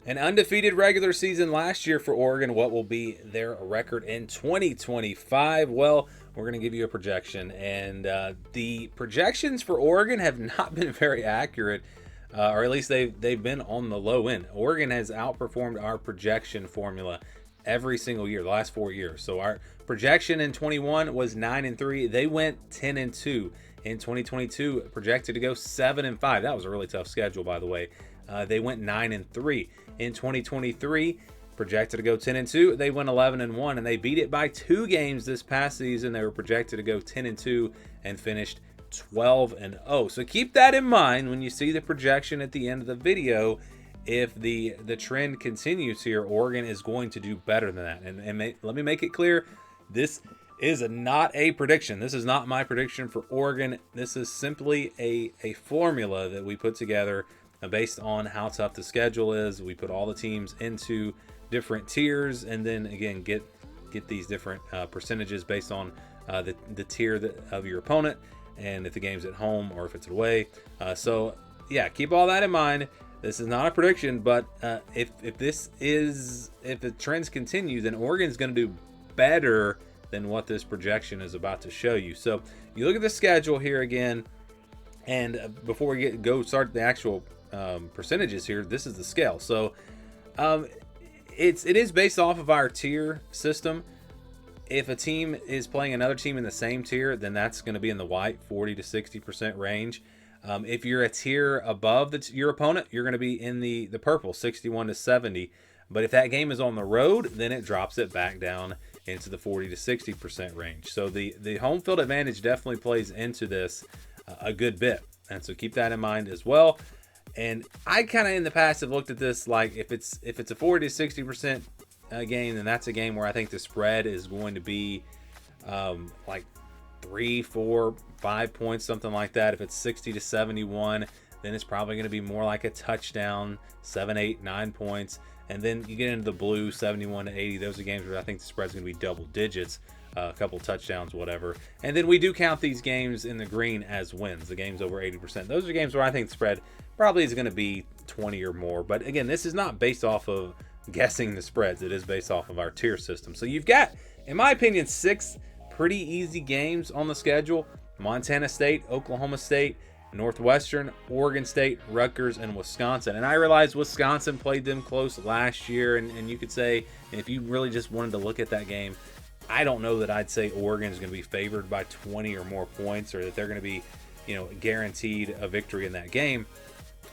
An undefeated regular season last year for Oregon. What will be their record in 2025? Well, we're going to give you a projection, and the projections for Oregon have not been very accurate, or at least they've been on the low end. Oregon has outperformed our projection formula every single year, the last 4 years. So our projection in 21 was 9-3. They went 10-2. In 2022, projected to go 7-5. That was a really tough schedule, by the way. They went 9-3. In 2023, projected to go 10-2. They went 11-1, and they beat it by 2 games this past season. They were projected to go 10-2 and finished 12-0. So keep that in mind when you see the projection at the end of the video. If the trend continues here, Oregon is going to do better than that. And let me make it clear, this is not a prediction. This is not my prediction for Oregon. This is simply a formula that we put together based on how tough the schedule is. We put all the teams into different tiers, and then again get these different percentages based on the tier of your opponent, and if the game's at home or if it's away. So yeah, keep all that in mind. This is not a prediction, but if the trends continue, then Oregon's going to do better than what this projection is about to show you. So you look at the schedule here again, and before we start the actual percentages here, this is the scale. So it is based off of our tier system. If a team is playing another team in the same tier, then that's going to be in the white 40 to 60% range. If you're a tier above your opponent, you're going to be in the purple 61 to 70. But if that game is on the road, then it drops it back down into the 40 to 60% range. So the home field advantage definitely plays into this a good bit. And so keep that in mind as well. And I kind of in the past have looked at this like if it's a 40 to 60% game, then that's a game where I think the spread is going to be like 3, 4, 5 points, something like that. If it's 60 to 71, then it's probably going to be more like a touchdown, 7, 8, 9 points. And then you get into the blue, 71 to 80. Those are games where I think the spread's going to be double digits, a couple touchdowns, whatever. And then we do count these games in the green as wins, the games over 80%. Those are games where I think the spread probably is going to be 20 or more. But again, this is not based off of guessing the spreads. It is based off of our tier system. So you've got, in my opinion, 6 pretty easy games on the schedule. Montana State, Oklahoma State, Northwestern, Oregon State, Rutgers, and Wisconsin. And I realize Wisconsin played them close last year, and you could say, if you really just wanted to look at that game, I don't know that I'd say Oregon is going to be favored by 20 or more points, or that they're going to be, guaranteed a victory in that game.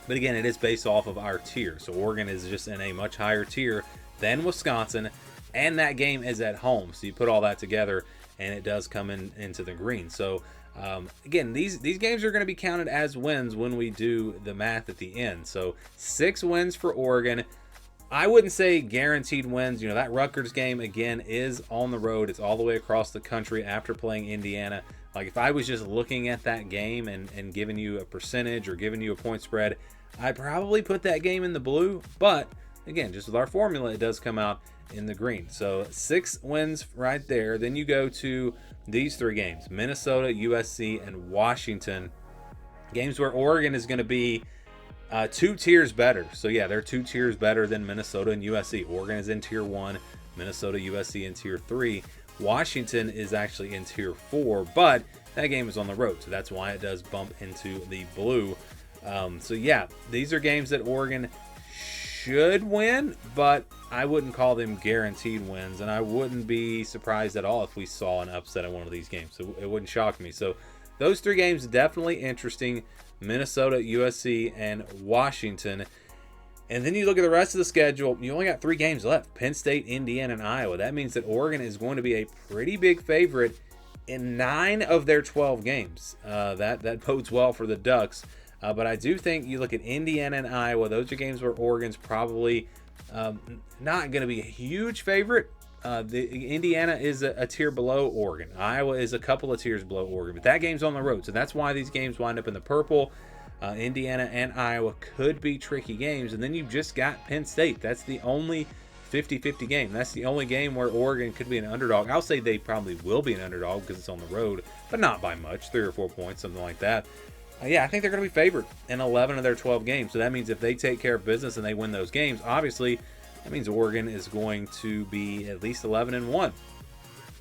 But again, it is based off of our tier. So Oregon is just in a much higher tier than Wisconsin, and that game is at home. So you put all that together, and it does come into the green. So again, these games are going to be counted as wins when we do the math at the end. So 6 wins for Oregon. I wouldn't say guaranteed wins. That Rutgers game, again, is on the road. It's all the way across the country after playing Indiana. Like, if I was just looking at that game and giving you a percentage or giving you a point spread, I'd probably put that game in the blue. But again, just with our formula, it does come out in the green. So 6 wins right there. Then you go to these 3 games: Minnesota, USC, and Washington. Games where Oregon is going to be 2 tiers better. So yeah, they're 2 tiers better than Minnesota and USC. Oregon is in tier 1, Minnesota, USC in tier 3. Washington is actually in tier 4, but that game is on the road, so that's why it does bump into the blue. So yeah, these are games that Oregon should win, but I wouldn't call them guaranteed wins, and I wouldn't be surprised at all if we saw an upset in one of these games. So it wouldn't shock me. So those 3 games definitely interesting: Minnesota, USC, and Washington. And then you look at the rest of the schedule. You only got 3 games left: Penn State, Indiana, and Iowa. That means that Oregon is going to be a pretty big favorite in 9 of their 12 games. That bodes well for the Ducks. But I do think you look at Indiana and Iowa, those are games where Oregon's probably not going to be a huge favorite. Indiana is a tier below Oregon. Iowa is a couple of tiers below Oregon. But that game's on the road, so that's why these games wind up in the purple. Indiana and Iowa could be tricky games. And then you've just got Penn State. That's the only 50-50 game. That's the only game where Oregon could be an underdog. I'll say they probably will be an underdog because it's on the road, but not by much, 3 or 4 points, something like that. Yeah, I think they're going to be favored in 11 of their 12 games. So that means if they take care of business and they win those games, obviously that means Oregon is going to be at least 11-1.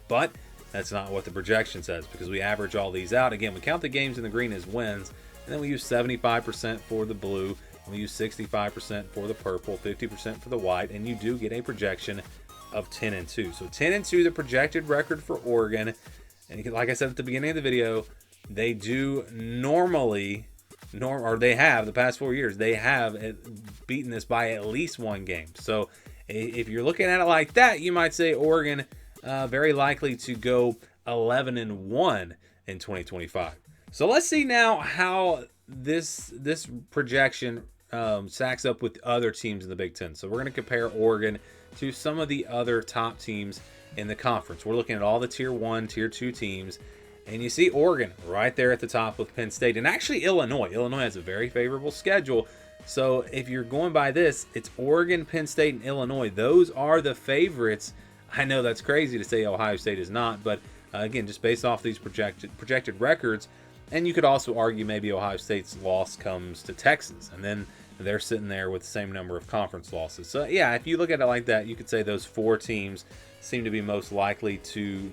But that's not what the projection says, because we average all these out. Again, we count the games in the green as wins, and then we use 75% for the blue, and we use 65% for the purple, 50% for the white, and you do get a projection of 10-2. So 10-2, the projected record for Oregon. And like I said at the beginning of the video, they do normally, or they have the past 4 years, they have beaten this by at least one game. So if you're looking at it like that, you might say Oregon very likely to go 11-1 in 2025. So let's see now how this projection stacks up with other teams in the Big Ten. So we're going to compare Oregon to some of the other top teams in the conference. We're looking at all the Tier 1, Tier 2 teams. And you see Oregon right there at the top with Penn State. And actually Illinois. Illinois has a very favorable schedule. So if you're going by this, it's Oregon, Penn State, and Illinois. Those are the favorites. I know that's crazy to say Ohio State is not. But again, just based off these projected records. And you could also argue maybe Ohio State's loss comes to Texas. And then they're sitting there with the same number of conference losses. So yeah, if you look at it like that, you could say those four teams seem to be most likely to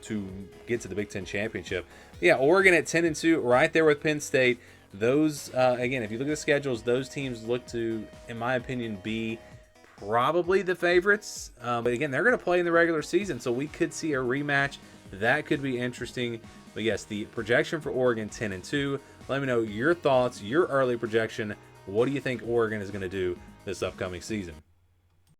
get to the Big Ten championship. Yeah, Oregon at 10-2, right there with Penn State. Those again, if you look at the schedules, those teams look to, in my opinion, be probably the favorites. But again, they're going to play in the regular season, so we could see a rematch. That could be interesting. But yes, the projection for Oregon 10-2. Let me know your thoughts, your early projection. What do you think Oregon is going to do this upcoming season?